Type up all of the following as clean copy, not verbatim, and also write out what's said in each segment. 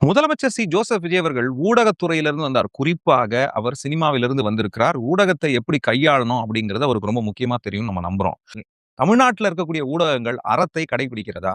முதலமைச்சர் ஜோசப் விஜய் அவர்கள் ஊடகத்துறையிலிருந்து வந்தார். குறிப்பாக அவர் சினிமாவிலிருந்து வந்திருக்கிறார். ஊடகத்தை எப்படி கையாளணும் அப்படிங்கிறது அவருக்கு ரொம்ப முக்கியமா தெரியும்னு நம்ம நம்புறோம். தமிழ்நாட்டுல இருக்கக்கூடிய ஊடகங்கள் அறத்தை கடைபிடிக்கிறதா?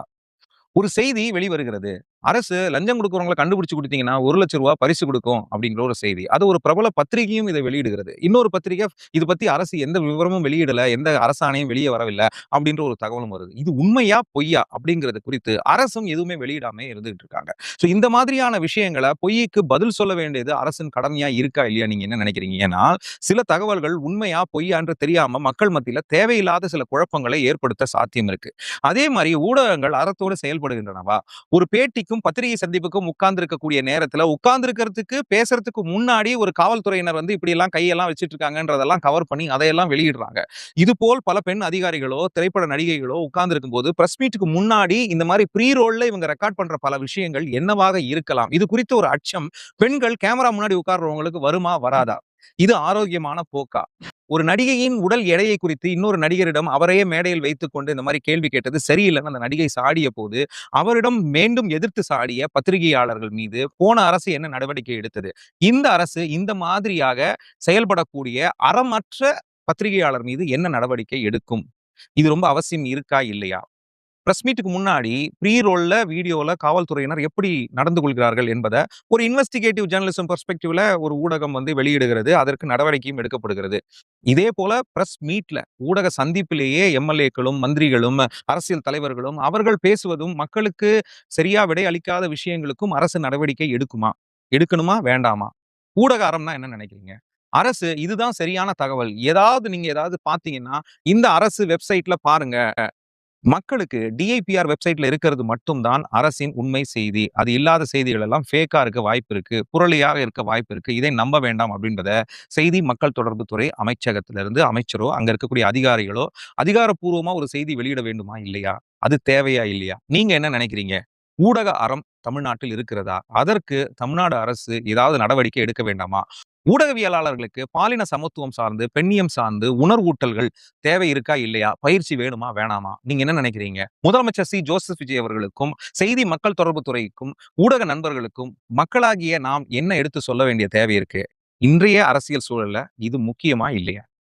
ஒரு செய்தி வெளிவருகிறது. அரசு லஞ்சம் குடுக்குறவங்கள கண்டுபிடிச்சு குடுத்தீங்கன்னா, ரூ. 1,00,000 பரிசு குடுக்கும் அப்படிங்கிற ஒரு செய்தி. அது ஒரு பிரபல பத்திரிகையும் இதை வெளியிடுகிறது. இன்னொரு பத்திரிகை இது பத்தி அரசு எந்த விவரமும் வெளியிடல, எந்த அரசாணையும் வெளிய வரவில்ல அப்படின்ற ஒரு தகவலும் வருது. இது உண்மையா? பொய்யா? அப்படிங்கிறது குறித்து அரசும் எதுவுமே வெளியிடாம இருந்துட்டு இருக்காங்க. இந்த மாதிரியான விஷயங்கள பொய்க்கு பதில் சொல்ல வேண்டியது அரசின் கடமையா இருக்கா? இல்லையா? நீங்க என்ன நினைக்கிறீங்க? ஏன்னா, சில தகவல்கள் உண்மையா? பொய்யா? என்று தெரியாம மக்கள் மத்தியில தேவையில்லாத சில குழப்பங்களை ஏற்படுத்த சாத்தியம் இருக்கு. அதே மாரி ஊடகங்கள் அறத்தோடு செயல்படுகின்றனவா? ஒரு பேட்டிக்கும், பத்திரிகை சந்திப்புக்கும் உட்கார்ந்து இருக்கக்கூடிய நேரத்துல, உட்கார்ந்து இருக்கிறதுக்கு, பேசுறதுக்கு முன்னாடி ஒரு காவல்துறையினர் வந்து இப்படியெல்லாம் கையெல்லாம் வச்சுட்டு இருக்காங்கன்றதெல்லாம் கவர் பண்ணி அதையெல்லாம் வெளியிடுறாங்க. இதுபோல் பல பெண் அதிகாரிகளோ, திரைப்பட நடிகைகளோ உட்கார்ந்து இருக்கும்போது பிரஸ் மீட்டுக்கு முன்னாடி இந்த மாரி ப்ரீ ரோல்ல இவங்க ரெக்கார்ட் பண்ற பல விஷயங்கள் என்னவாக இருக்கலாம்? இது குறித்த ஒரு அச்சம் பெண்கள் கேமரா முன்னாடி உட்கார்றவங்களுக்கு வருமா? வராதா? இது ஆரோக்கியமான போக்கா? ஒரு நடிகையின் உடல் எடையை குறித்து இன்னொரு நடிகரிடம் அவரையே மேடையில் வைத்துக் கொண்டு இந்த மாரி கேள்வி கேட்டது சரியில்லன்னு அந்த நடிகை சாடிய போது, அவரிடம் மீண்டும் எதிர்த்து சாடிய பத்திரிகையாளர்கள் மீது போன அரசு என்ன நடவடிக்கை எடுத்தது? இந்த அரசு இந்த மாதிரியாக செயல்படக்கூடிய அறமற்ற பத்திரிகையாளர் மீது என்ன நடவடிக்கை எடுக்கும்? இது ரொம்ப அவசியம் இருக்கா? இல்லையா? பிரஸ் மீட்டுக்கு முன்னாடி ப்ரீ ரோல்ல, வீடியோல காவல்துறையினர் எப்படி நடந்து கொள்கிறார்கள் என்பத ஒரு இன்வெஸ்டிகேட்டிவ் ஜர்னலிசம் பெர்ஸ்பெக்டிவ்ல ஒரு ஊடகம் வந்து வெளியிடுகிறது. அதற்கு நடவடிக்கையும் எடுக்கப்படுகிறது. இதே போல பிரஸ் மீட்ல, ஊடக சந்திப்பிலேயே எம்.எல்.ஏக்களும், மந்திரிகளும், அரசியல் தலைவர்களும் அவர்கள் பேசுவதும் மக்களுக்கு சரியா விடை அளிக்காத விஷயங்களுக்கும் அரசு நடவடிக்கை எடுக்குமா? எடுக்கணுமா? வேண்டாமா? ஊடக அறம்னா என்ன நினைக்கிறீங்க? அரசு இதுதான் சரியான தகவல். நீங்க ஏதாவது பார்த்தீங்கன்னா, இந்த அரசு வெப்சைட்ல பாருங்க. மக்களுக்கு டிஐபிஆர் வெப்சைட்ல இருக்கிறது மட்டும் தான் அரசின் உண்மை செய்தி. அது இல்லாத செய்திகள் எல்லாம் ஃபேக்கா இருக்க வாய்ப்பு இருக்கு. புரளியாக இருக்க வாய்ப்பு இருக்கு. இதை நம்ப வேண்டாம் அப்படின்றத செய்தி மக்கள் தொடர்பு துறை அமைச்சகத்திலிருந்து அமைச்சரோ, அங்க இருக்கக்கூடிய அதிகாரிகளோ, அதிகாரப்பூர்வமா ஒரு செய்தி வெளியிட வேண்டுமா? இல்லையா? அது தேவையா? இல்லையா? நீங்க என்ன நினைக்கிறீங்க? ஊடக அறம் தமிழ்நாட்டில் இருக்கிறதா? அதற்கு தமிழ்நாடு அரசு ஏதாவது நடவடிக்கை எடுக்க வேண்டாமா? ஊடகவியலாளர்களுக்கு பாலின சமத்துவம் சார்ந்து, பெண்ணியம் சார்ந்து உணர்வூட்டல்கள் தேவை இருக்கா? இல்லையா? பயிற்சி வேணுமா? வேணாமா? நீங்க என்ன நினைக்கிறீங்க? முதலமைச்சர் ஜோசப் விஜய் அவர்களுக்கும், செய்தி மக்கள் தொடர்பு துறைக்கும், ஊடக நண்பர்களுக்கும், மக்களாகிய நாம் என்ன எடுத்து சொல்ல வேண்டிய தேவை இருக்கு? இன்றைய அரசியல் சூழல்ல இது முக்கியமா? இல்லையா?